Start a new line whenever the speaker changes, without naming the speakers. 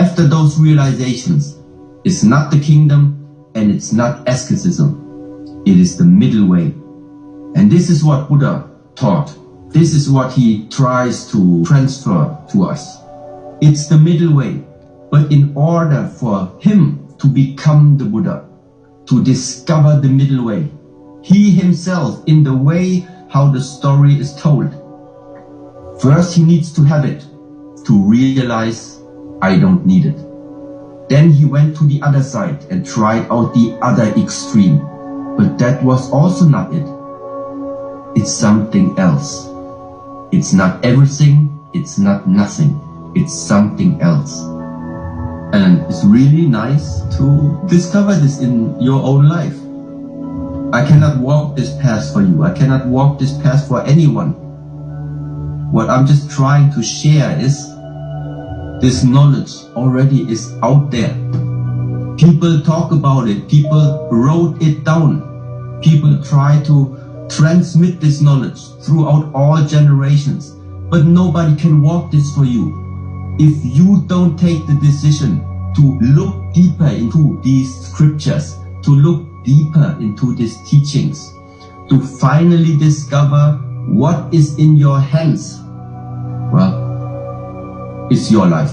after those realizations, it's not the kingdom and it's not asceticism. It is the middle way. And this is what Buddha taught. This is what he tries to transfer to us. It's the middle way. But in order for him to become the Buddha, to discover the middle way, he himself, in the way how the story is told, first he needs to have it, to realize, I don't need it. Then he went to the other side and tried out the other extreme. But that was also not it. It's something else. It's not everything, it's not nothing. It's something else. And it's really nice to discover this in your own life. I cannot walk this path for you. I cannot walk this path for anyone. What I'm just trying to share is this knowledge already is out there. People talk about it. People wrote it down. People try to transmit this knowledge throughout all generations. But nobody can walk this for you. If you don't take the decision to look deeper into these scriptures, to look deeper into these teachings, to finally discover what is in your hands, well, it's your life.